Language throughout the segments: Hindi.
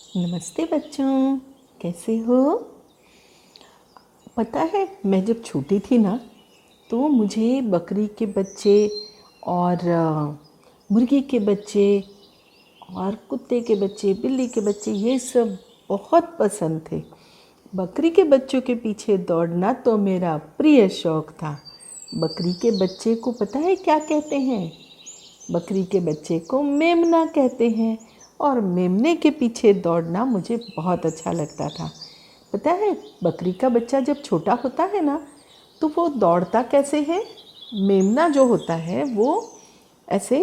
नमस्ते बच्चों, कैसे हो? पता है, मैं जब छोटी थी ना, तो मुझे बकरी के बच्चे और मुर्गी के बच्चे और कुत्ते के बच्चे, बिल्ली के बच्चे, ये सब बहुत पसंद थे। बकरी के बच्चों के पीछे दौड़ना तो मेरा प्रिय शौक था। बकरी के बच्चे को पता है क्या कहते हैं? बकरी के बच्चे को मेमना कहते हैं। और मेमने के पीछे दौड़ना मुझे बहुत अच्छा लगता था। पता है, बकरी का बच्चा जब छोटा होता है ना, तो वो दौड़ता कैसे है? मेमना जो होता है वो ऐसे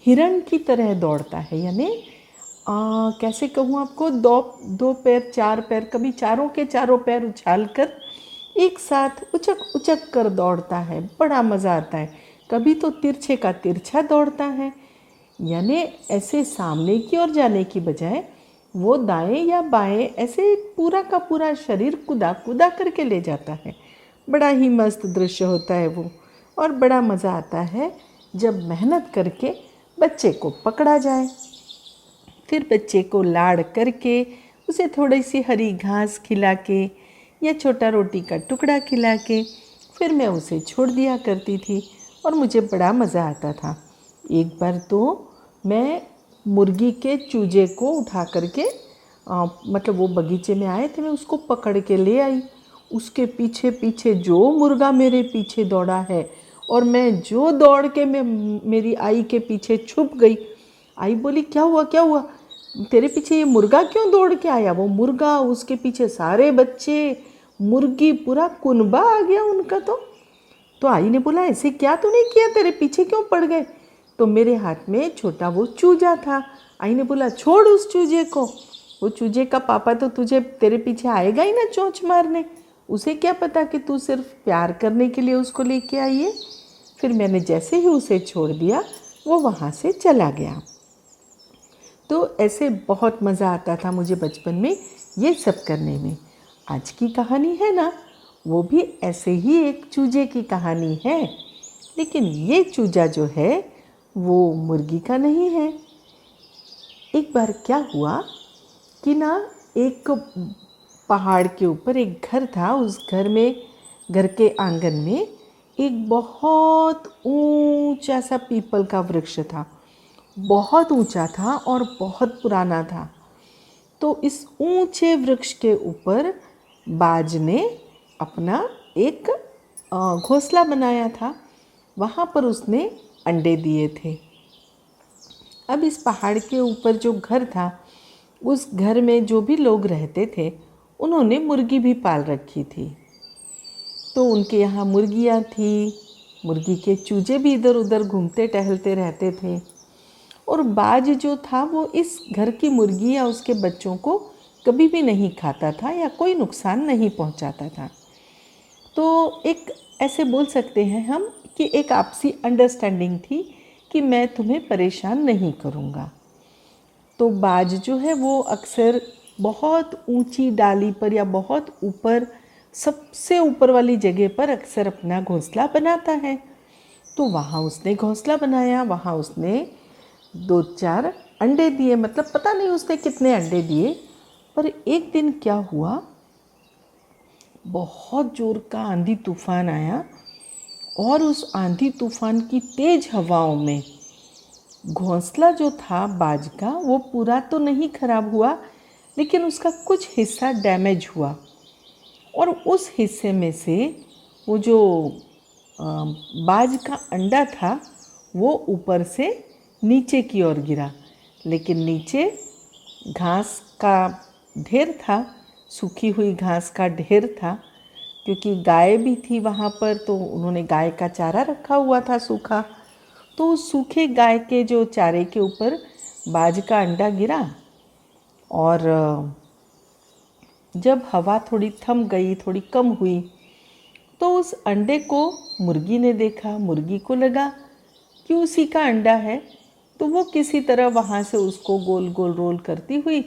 हिरण की तरह दौड़ता है, यानी कैसे कहूँ आपको, दो दो पैर, चार पैर, कभी चारों के चारों पैर उछाल कर एक साथ उचक उचक कर दौड़ता है। बड़ा मज़ा आता है। कभी तो तिरछे का तिरछा दौड़ता है, यानी ऐसे सामने की ओर जाने की बजाय वो दाएं या बाएं ऐसे पूरा का पूरा शरीर कुदा कुदा करके ले जाता है। बड़ा ही मस्त दृश्य होता है वो। और बड़ा मज़ा आता है जब मेहनत करके बच्चे को पकड़ा जाए। फिर बच्चे को लाड़ करके उसे थोड़ी सी हरी घास खिला के या छोटा रोटी का टुकड़ा खिला के फिर मैं उसे छोड़ दिया करती थी और मुझे बड़ा मज़ा आता था। एक बार तो मैं मुर्गी के चूजे को उठा करके मतलब वो बगीचे में आए थे, मैं उसको पकड़ के ले आई। उसके पीछे पीछे जो मुर्गा मेरे पीछे दौड़ा है और मैं जो दौड़ के मैं मेरी आई के पीछे छुप गई। आई बोली, क्या हुआ क्या हुआ, तेरे पीछे ये मुर्गा क्यों दौड़ के आया? वो मुर्गा, उसके पीछे सारे बच्चे, मुर्गी, पूरा कुनबा आ गया उनका। तो आई ने बोला, ऐसे क्या तूने किया, तेरे पीछे क्यों पड़ गए? तो मेरे हाथ में छोटा वो चूजा था। आई ने बोला, छोड़ उस चूजे को, वो चूजे का पापा तो तुझे तेरे पीछे आएगा ही ना चोंच मारने। उसे क्या पता कि तू सिर्फ प्यार करने के लिए उसको लेके आई है। फिर मैंने जैसे ही उसे छोड़ दिया, वो वहाँ से चला गया। तो ऐसे बहुत मज़ा आता था मुझे बचपन में ये सब करने में। आज की कहानी है ना, वो भी ऐसे ही एक चूजे की कहानी है, लेकिन ये चूजा जो है वो मुर्गी का नहीं है। एक बार क्या हुआ कि ना, एक पहाड़ के ऊपर एक घर था। उस घर में, घर के आंगन में एक बहुत ऊंचा सा पीपल का वृक्ष था। बहुत ऊंचा था और बहुत पुराना था। तो इस ऊंचे वृक्ष के ऊपर बाज ने अपना एक घोंसला बनाया था। वहाँ पर उसने अंडे दिए थे। अब इस पहाड़ के ऊपर जो घर था, उस घर में जो भी लोग रहते थे, उन्होंने मुर्गी भी पाल रखी थी। तो उनके यहाँ मुर्गियाँ थी। मुर्गी के चूजे भी इधर उधर घूमते टहलते रहते थे। और बाज जो था वो इस घर की मुर्गी या उसके बच्चों को कभी भी नहीं खाता था या कोई नुकसान नहीं पहुंचाता था। तो एक ऐसे बोल सकते हैं हम कि एक आपसी अंडरस्टैंडिंग थी कि मैं तुम्हें परेशान नहीं करूँगा। तो बाज जो है वो अक्सर बहुत ऊंची डाली पर या बहुत ऊपर, सबसे ऊपर वाली जगह पर अक्सर अपना घोंसला बनाता है। तो वहाँ उसने घोंसला बनाया, वहाँ उसने दो चार अंडे दिए। मतलब पता नहीं उसने कितने अंडे दिए। पर एक दिन क्या हुआ, बहुत जोर का आंधी तूफान आया और उस आंधी तूफान की तेज हवाओं में घोंसला जो था बाज का, वो पूरा तो नहीं खराब हुआ, लेकिन उसका कुछ हिस्सा डैमेज हुआ। और उस हिस्से में से वो जो बाज का अंडा था वो ऊपर से नीचे की ओर गिरा। लेकिन नीचे घास का ढेर था, सूखी हुई घास का ढेर था, क्योंकि गाय भी थी वहाँ पर। तो उन्होंने गाय का चारा रखा हुआ था सूखा। तो उस सूखे गाय के जो चारे के ऊपर बाज का अंडा गिरा। और जब हवा थोड़ी थम गई, थोड़ी कम हुई, तो उस अंडे को मुर्गी ने देखा। मुर्गी को लगा कि उसी का अंडा है। तो वो किसी तरह वहाँ से उसको गोल गोल रोल करती हुई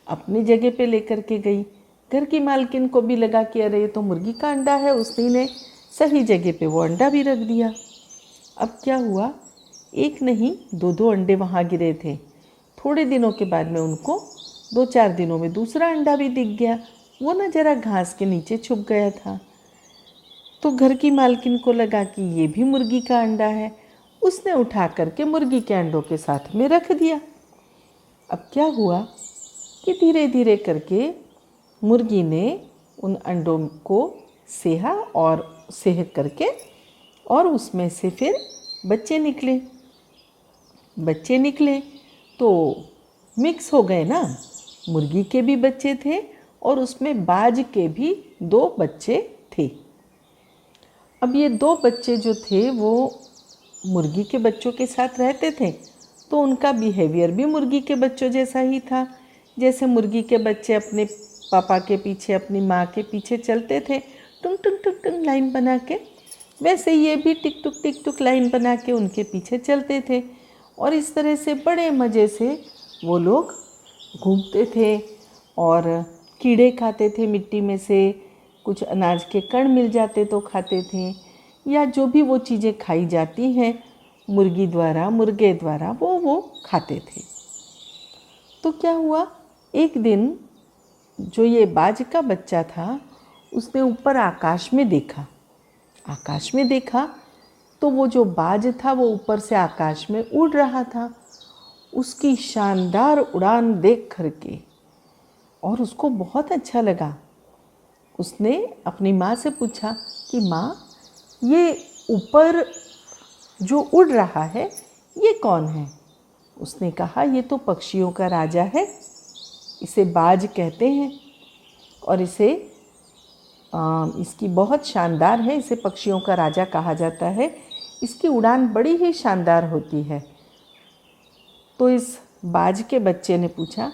अपनी जगह पे लेकर के गई। घर की मालकिन को भी लगा कि अरे ये तो मुर्गी का अंडा है, उसने सही जगह पे वो अंडा भी रख दिया। अब क्या हुआ, एक नहीं दो दो अंडे वहाँ गिरे थे। थोड़े दिनों के बाद में उनको 2-4 दिनों में दूसरा अंडा भी दिख गया। वो ना ज़रा घास के नीचे छुप गया था। तो घर की मालकिन को लगा कि ये भी मुर्गी का अंडा है। उसने उठा करके मुर्गी के अंडों के साथ में रख दिया। अब क्या हुआ कि धीरे धीरे करके मुर्गी ने उन अंडों को सेह करके और उसमें से फिर बच्चे निकले तो मिक्स हो गए ना। मुर्गी के भी बच्चे थे और उसमें बाज के भी 2 बच्चे थे। अब ये 2 बच्चे जो थे वो मुर्गी के बच्चों के साथ रहते थे, तो उनका बिहेवियर भी मुर्गी के बच्चों जैसा ही था। जैसे मुर्गी के बच्चे अपने पापा के पीछे, अपनी माँ के पीछे चलते थे टुंग टुंग टुंग टुंग लाइन बना के, वैसे ये भी टिक टुक लाइन बना के उनके पीछे चलते थे। और इस तरह से बड़े मज़े से वो लोग घूमते थे और कीड़े खाते थे मिट्टी में से, कुछ अनाज के कण मिल जाते तो खाते थे, या जो भी वो चीज़ें खाई जाती हैं मुर्गे द्वारा वो खाते थे। तो क्या हुआ, एक दिन जो ये बाज का बच्चा था उसने ऊपर आकाश में देखा तो वो जो बाज था वो ऊपर से आकाश में उड़ रहा था। उसकी शानदार उड़ान देख करके और उसको बहुत अच्छा लगा। उसने अपनी माँ से पूछा कि माँ, ये ऊपर जो उड़ रहा है ये कौन है? उसने कहा, ये तो पक्षियों का राजा है, इसे बाज कहते हैं और इसकी बहुत शानदार है, इसे पक्षियों का राजा कहा जाता है, इसकी उड़ान बड़ी ही शानदार होती है। तो इस बाज के बच्चे ने पूछा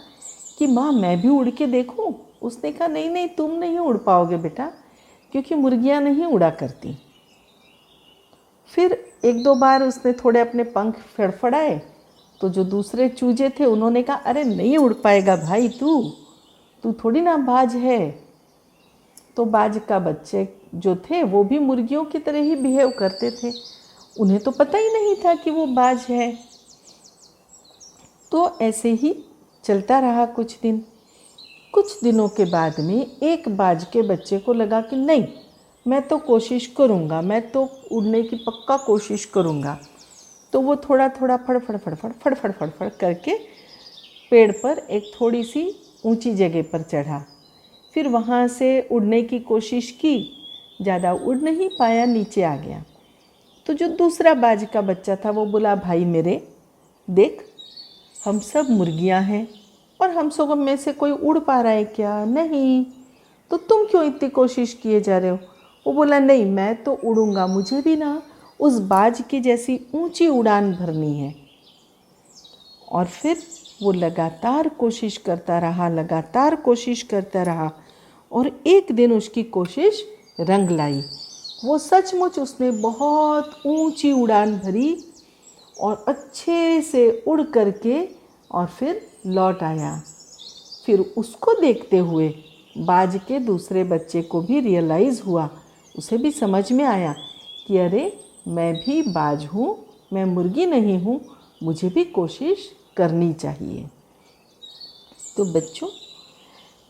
कि माँ, मैं भी उड़ के देखूं? उसने कहा, नहीं, तुम नहीं उड़ पाओगे बेटा, क्योंकि मुर्गियाँ नहीं उड़ा करती। फिर 1-2 बार उसने थोड़े अपने पंख फड़फड़ाए तो जो दूसरे चूजे थे उन्होंने कहा, अरे नहीं उड़ पाएगा भाई, तू थोड़ी ना बाज है। तो बाज का बच्चे जो थे वो भी मुर्गियों की तरह ही बिहेव करते थे, उन्हें तो पता ही नहीं था कि वो बाज है। तो ऐसे ही चलता रहा कुछ दिन। कुछ दिनों के बाद में एक बाज के बच्चे को लगा कि नहीं, मैं तो कोशिश करूँगा, मैं तो उड़ने की पक्का कोशिश करूँगा। तो वो थोड़ा फड़फड़ करके पेड़ पर एक थोड़ी सी ऊंची जगह पर चढ़ा। फिर वहाँ से उड़ने की कोशिश की, ज़्यादा उड़ नहीं पाया, नीचे आ गया। तो जो दूसरा बाज का बच्चा था वो बोला, भाई मेरे देख, हम सब मुर्गियाँ हैं और हम सब में से कोई उड़ पा रहा है क्या? नहीं, तो तुम क्यों इतनी कोशिश किए जा रहे हो? वो बोला, नहीं मैं तो उड़ूंगा, मुझे भी ना उस बाज की जैसी ऊंची उड़ान भरनी है। और फिर वो लगातार कोशिश करता रहा और एक दिन उसकी कोशिश रंग लाई। वो सचमुच उसने बहुत ऊंची उड़ान भरी और अच्छे से उड़ करके और फिर लौट आया। फिर उसको देखते हुए बाज के दूसरे बच्चे को भी रियलाइज़ हुआ, उसे भी समझ में आया कि अरे मैं भी बाज हूँ, मैं मुर्गी नहीं हूँ, मुझे भी कोशिश करनी चाहिए। तो बच्चों,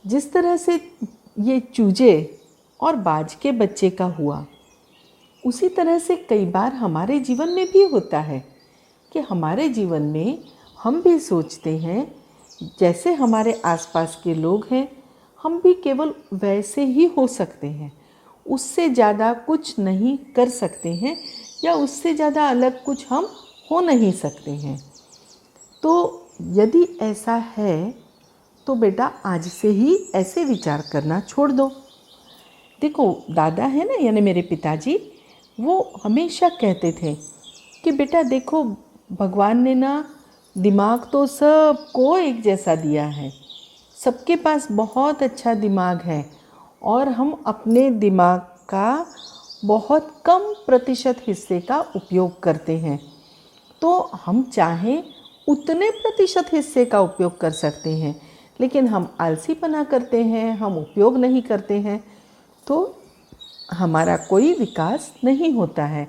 जिस तरह से ये चूजे और बाज के बच्चे का हुआ, उसी तरह से कई बार हमारे जीवन में भी होता है कि हमारे जीवन में हम भी सोचते हैं जैसे हमारे आसपास के लोग हैं, हम भी केवल वैसे ही हो सकते हैं, उससे ज़्यादा कुछ नहीं कर सकते हैं या उससे ज़्यादा अलग कुछ हम हो नहीं सकते हैं। तो यदि ऐसा है तो बेटा आज से ही ऐसे विचार करना छोड़ दो। देखो, दादा है ना, यानी मेरे पिताजी, वो हमेशा कहते थे कि बेटा देखो, भगवान ने ना दिमाग तो सबको एक जैसा दिया है, सबके पास बहुत अच्छा दिमाग है और हम अपने दिमाग का बहुत कम प्रतिशत हिस्से का उपयोग करते हैं। तो हम चाहें उतने प्रतिशत हिस्से का उपयोग कर सकते हैं, लेकिन हम आलसीपना करते हैं, हम उपयोग नहीं करते हैं, तो हमारा कोई विकास नहीं होता है।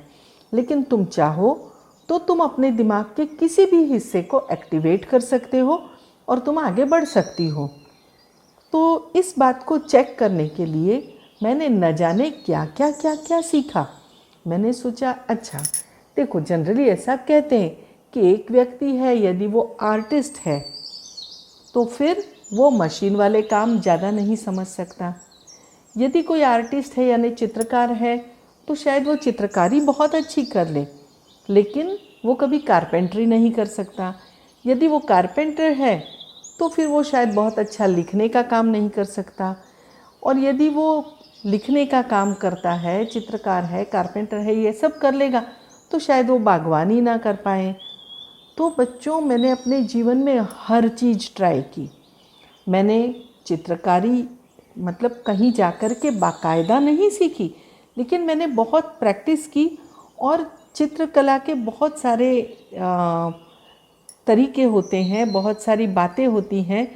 लेकिन तुम चाहो तो तुम अपने दिमाग के किसी भी हिस्से को एक्टिवेट कर सकते हो और तुम आगे बढ़ सकती हो। तो इस बात को चेक करने के लिए मैंने न जाने क्या क्या क्या क्या सीखा। मैंने सोचा अच्छा देखो, जनरली ऐसा कहते हैं कि एक व्यक्ति है यदि वो आर्टिस्ट है तो फिर वो मशीन वाले काम ज़्यादा नहीं समझ सकता। यदि कोई आर्टिस्ट है यानी चित्रकार है तो शायद वो चित्रकारी बहुत अच्छी कर ले, लेकिन वो कभी कारपेंटरी नहीं कर सकता। यदि वो कारपेंटर है तो फिर वो शायद बहुत अच्छा लिखने का काम नहीं कर सकता। और यदि वो लिखने का काम करता है, चित्रकार है, कारपेंटर है, ये सब कर लेगा तो शायद वो बागवानी ना कर पाए। तो बच्चों, मैंने अपने जीवन में हर चीज़ ट्राई की। मैंने चित्रकारी मतलब कहीं जाकर के बाकायदा नहीं सीखी, लेकिन मैंने बहुत प्रैक्टिस की और चित्रकला के बहुत सारे तरीके होते हैं, बहुत सारी बातें होती हैं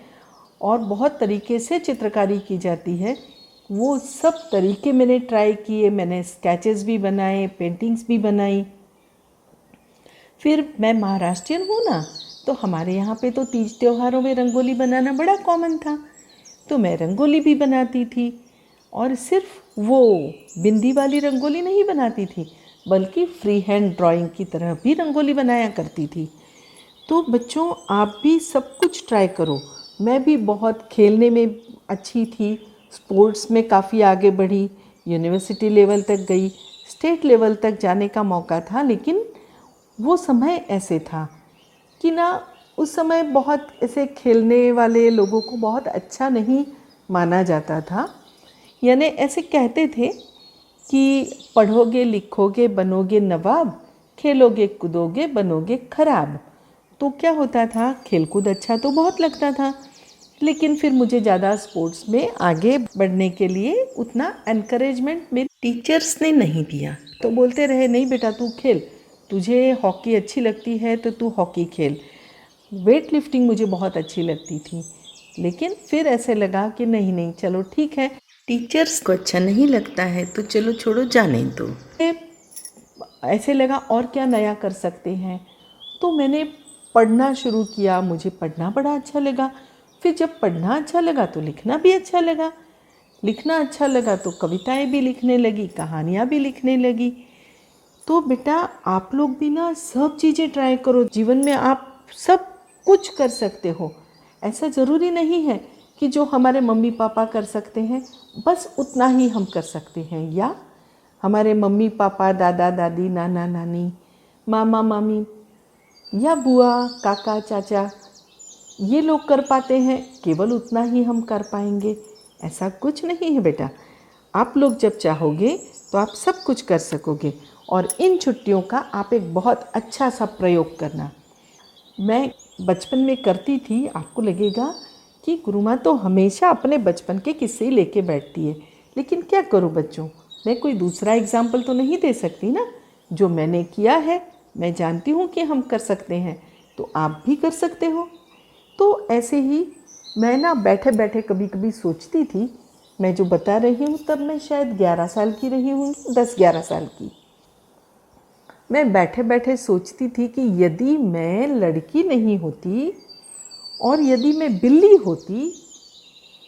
और बहुत तरीके से चित्रकारी की जाती है। वो सब तरीके मैंने ट्राई किए। मैंने स्केचेस भी बनाए, पेंटिंग्स भी बनाई। फिर मैं महाराष्ट्रियन हूँ ना, तो हमारे यहाँ पे तो तीज त्योहारों में रंगोली बनाना बड़ा कॉमन था, तो मैं रंगोली भी बनाती थी। और सिर्फ वो बिंदी वाली रंगोली नहीं बनाती थी, बल्कि फ्री हैंड ड्राइंग की तरह भी रंगोली बनाया करती थी। तो बच्चों, आप भी सब कुछ ट्राई करो। मैं भी बहुत खेलने में अच्छी थी, स्पोर्ट्स में काफ़ी आगे बढ़ी, यूनिवर्सिटी लेवल तक गई, स्टेट लेवल तक जाने का मौका था। लेकिन वो समय ऐसे था कि ना, उस समय बहुत ऐसे खेलने वाले लोगों को बहुत अच्छा नहीं माना जाता था। यानी ऐसे कहते थे कि पढ़ोगे लिखोगे बनोगे नवाब, खेलोगे कूदोगे बनोगे खराब। तो क्या होता था, खेलकूद अच्छा तो बहुत लगता था, लेकिन फिर मुझे ज़्यादा स्पोर्ट्स में आगे बढ़ने के लिए उतना एनकरेजमेंट मेरे टीचर्स ने नहीं दिया। तो बोलते रहे नहीं बेटा तू खेल, तुझे हॉकी अच्छी लगती है तो तू हॉकी खेल। वेट लिफ्टिंग मुझे बहुत अच्छी लगती थी, लेकिन फिर ऐसे लगा कि नहीं नहीं चलो ठीक है, टीचर्स को अच्छा नहीं लगता है तो चलो छोड़ो, जाने दो। ऐसे लगा और क्या नया कर सकते हैं, तो मैंने पढ़ना शुरू किया। मुझे पढ़ना बड़ा अच्छा लगा। फिर जब पढ़ना अच्छा लगा तो लिखना भी अच्छा लगा। लिखना अच्छा लगा तो कविताएं भी लिखने लगी, कहानियाँ भी लिखने लगी। तो बेटा, आप लोग भी ना सब चीज़ें ट्राई करो। जीवन में आप सब कुछ कर सकते हो। ऐसा ज़रूरी नहीं है कि जो हमारे मम्मी पापा कर सकते हैं बस उतना ही हम कर सकते हैं, या हमारे मम्मी पापा, दादा दादी, नाना नानी, मामा मामी या बुआ काका चाचा ये लोग कर पाते हैं, केवल उतना ही हम कर पाएंगे, ऐसा कुछ नहीं है बेटा। आप लोग जब चाहोगे तो आप सब कुछ कर सकोगे। और इन छुट्टियों का आप एक बहुत अच्छा सा प्रयोग करना। मैं बचपन में करती थी। आपको लगेगा कि गुरुमा तो हमेशा अपने बचपन के किस्से ही लेके बैठती है, लेकिन क्या करूं बच्चों, मैं कोई दूसरा एग्जाम्पल तो नहीं दे सकती ना। जो मैंने किया है, मैं जानती हूँ कि हम कर सकते हैं, तो आप भी कर सकते हो। तो ऐसे ही मैं ना बैठे बैठे कभी कभी सोचती थी। मैं जो बता रही हूँ तब मैं शायद 11 साल की रही होंगी, 10-11 साल की। मैं बैठे बैठे सोचती थी कि यदि मैं लड़की नहीं होती और यदि मैं बिल्ली होती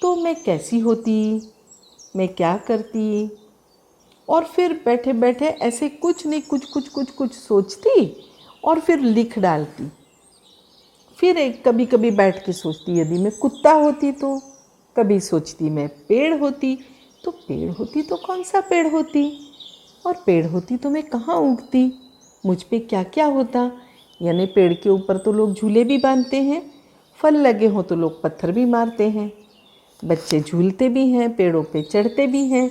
तो मैं कैसी होती, मैं क्या करती। और फिर बैठे बैठे ऐसे कुछ नहीं कुछ कुछ कुछ कुछ सोचती और फिर लिख डालती। फिर एक कभी कभी बैठ के सोचती यदि मैं कुत्ता होती तो, कभी सोचती मैं पेड़ होती तो पेड़ होती तो कौन सा पेड़ होती, और पेड़ होती तो मैं कहाँ उगती, मुझ पे क्या क्या होता। यानी पेड़ के ऊपर तो लोग झूले भी बांधते हैं, फल लगे हों तो लोग पत्थर भी मारते हैं, बच्चे झूलते भी हैं, पेड़ों पे चढ़ते भी हैं,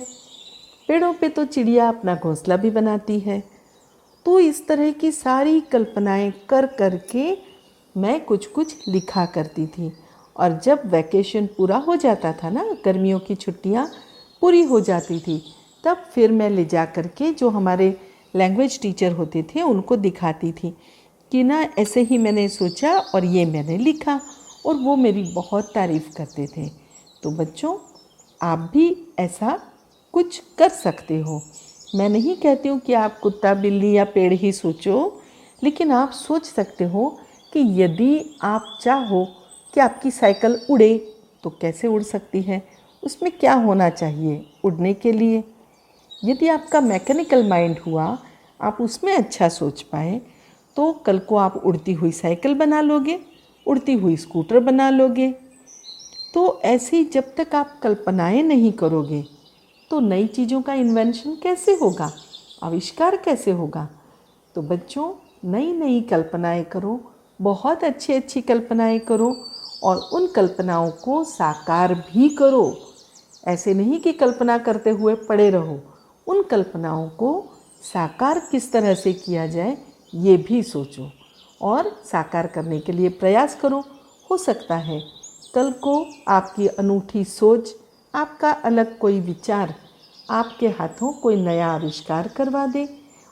पेड़ों पे तो चिड़िया अपना घोंसला भी बनाती है। तो इस तरह की सारी कल्पनाएं कर कर के मैं कुछ कुछ लिखा करती थी। और जब वैकेशन पूरा हो जाता था ना, गर्मियों की छुट्टियां पूरी हो जाती थी, तब फिर मैं ले जा कर के जो हमारे लैंग्वेज टीचर होते थे उनको दिखाती थी कि ना ऐसे ही मैंने सोचा और ये मैंने लिखा, और वो मेरी बहुत तारीफ़ करते थे। तो बच्चों, आप भी ऐसा कुछ कर सकते हो। मैं नहीं कहती हूँ कि आप कुत्ता बिल्ली या पेड़ ही सोचो, लेकिन आप सोच सकते हो कि यदि आप चाहो कि आपकी साइकिल उड़े तो कैसे उड़ सकती है, उसमें क्या होना चाहिए उड़ने के लिए। यदि आपका मैकेनिकल माइंड हुआ, आप उसमें अच्छा सोच पाए, तो कल को आप उड़ती हुई साइकिल बना लोगे, उड़ती हुई स्कूटर बना लोगे। तो ऐसे ही जब तक आप कल्पनाएं नहीं करोगे तो नई चीज़ों का इन्वेंशन कैसे होगा, आविष्कार कैसे होगा। तो बच्चों, नई नई कल्पनाएं करो, बहुत अच्छी अच्छी कल्पनाएं करो और उन कल्पनाओं को साकार भी करो। ऐसे नहीं कि कल्पना करते हुए पड़े रहो, उन कल्पनाओं को साकार किस तरह से किया जाए ये भी सोचो और साकार करने के लिए प्रयास करो। हो सकता है कल को आपकी अनूठी सोच, आपका अलग कोई विचार आपके हाथों कोई नया आविष्कार करवा दे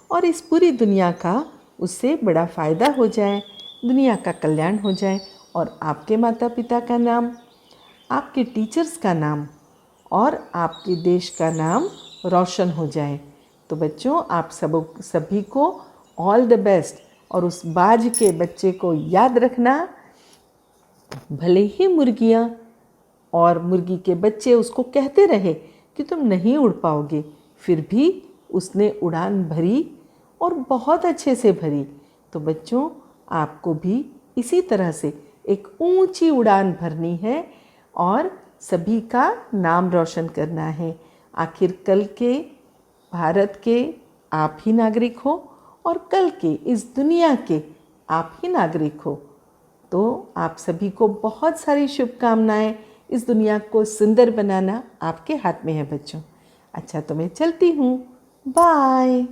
और इस पूरी दुनिया का उससे बड़ा फ़ायदा हो जाए, दुनिया का कल्याण हो जाए और आपके माता पिता का नाम, आपके टीचर्स का नाम और आपके देश का नाम रोशन हो जाए। तो बच्चों, आप सभी को ऑल द बेस्ट। और उस बाज के बच्चे को याद रखना, भले ही मुर्गियाँ और मुर्गी के बच्चे उसको कहते रहे कि तुम नहीं उड़ पाओगे, फिर भी उसने उड़ान भरी और बहुत अच्छे से भरी। तो बच्चों, आपको भी इसी तरह से एक ऊंची उड़ान भरनी है और सभी का नाम रोशन करना है। आखिर कल के भारत के आप ही नागरिक हो और कल के इस दुनिया के आप ही नागरिक हो। तो आप सभी को बहुत सारी शुभकामनाएं। इस दुनिया को सुंदर बनाना आपके हाथ में है बच्चों। अच्छा, तो मैं चलती हूँ। बाय।